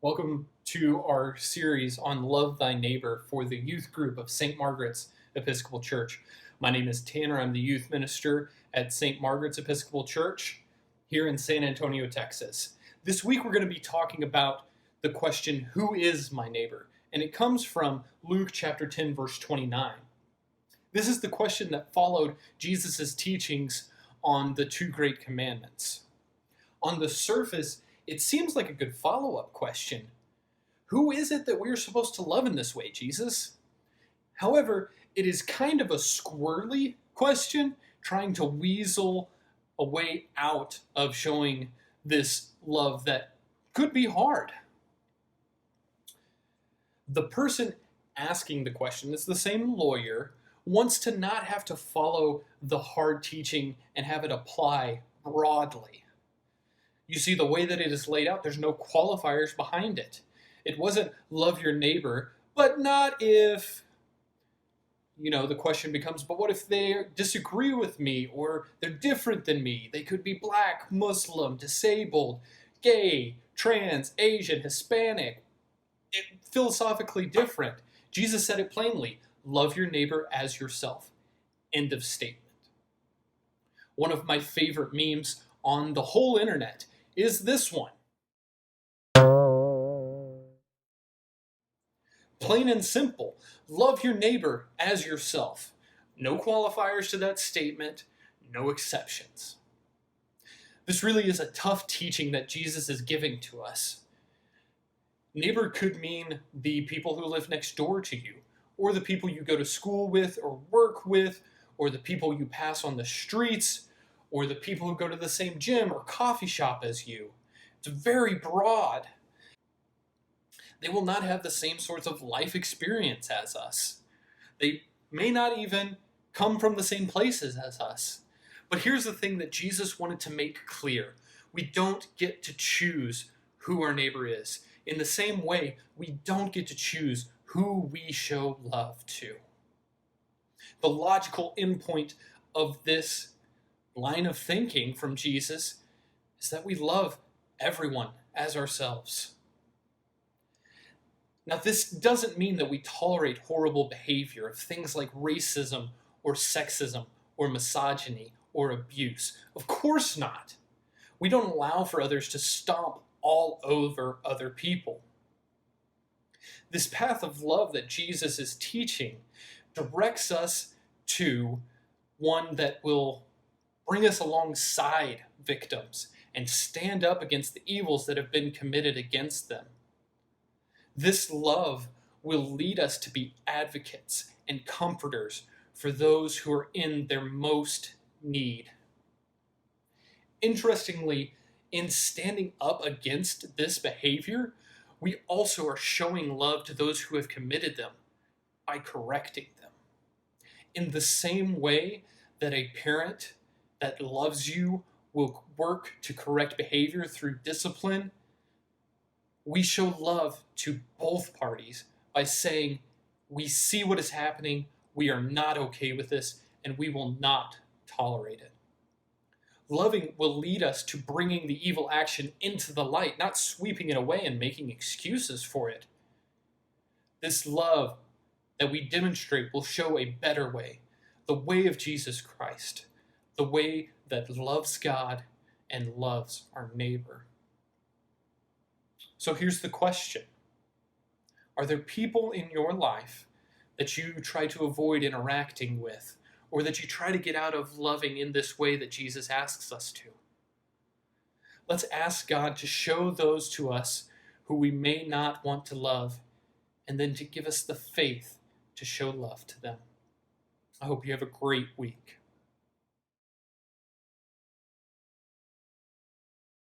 Welcome to our series on Love Thy Neighbor for the youth group of St. Margaret's Episcopal Church. My name is Tanner. I'm the youth minister at St. Margaret's Episcopal Church here in San Antonio, Texas. This week we're going to be talking about the question, who is my neighbor? And it comes from Luke chapter 10, verse 29. This is the question that followed Jesus' teachings on the two great commandments. On the surface, it seems like a good follow-up question. Who is it that we're supposed to love in this way, Jesus? However, it is kind of a squirrely question, trying to weasel a way out of showing this love that could be hard. The person asking the question is the same lawyer, wants to not have to follow the hard teaching and have it apply broadly. You see, the way that it is laid out, there's no qualifiers behind it. It wasn't love your neighbor, but not if, the question becomes, but what if they disagree with me or they're different than me? They could be black, Muslim, disabled, gay, trans, Asian, Hispanic, philosophically different. Jesus said it plainly, love your neighbor as yourself. End of statement. One of my favorite memes on the whole internet is this one. Plain and simple, love your neighbor as yourself. No qualifiers to that statement, no exceptions. This really is a tough teaching that Jesus is giving to us. Neighbor could mean the people who live next door to you, or the people you go to school with or work with, or the people you pass on the streets, or the people who go to the same gym or coffee shop as you. It's very broad. They will not have the same sorts of life experience as us. They may not even come from the same places as us. But here's the thing that Jesus wanted to make clear. We don't get to choose who our neighbor is. In the same way, we don't get to choose who we show love to. The logical endpoint of this line of thinking from Jesus is that we love everyone as ourselves. Now, this doesn't mean that we tolerate horrible behavior of things like racism or sexism or misogyny or abuse. Of course not. We don't allow for others to stomp all over other people. This path of love that Jesus is teaching directs us to one that will bring us alongside victims and stand up against the evils that have been committed against them. This love will lead us to be advocates and comforters for those who are in their most need. Interestingly, in standing up against this behavior, we also are showing love to those who have committed them by correcting them. In the same way that a parent that loves you will work to correct behavior through discipline, we show love to both parties by saying, we see what is happening, we are not okay with this, and we will not tolerate it. Loving will lead us to bringing the evil action into the light, not sweeping it away and making excuses for it. This love that we demonstrate will show a better way, the way of Jesus Christ, the way that loves God and loves our neighbor. So here's the question. Are there people in your life that you try to avoid interacting with, or that you try to get out of loving in this way that Jesus asks us to? Let's ask God to show those to us who we may not want to love, and then to give us the faith to show love to them. I hope you have a great week.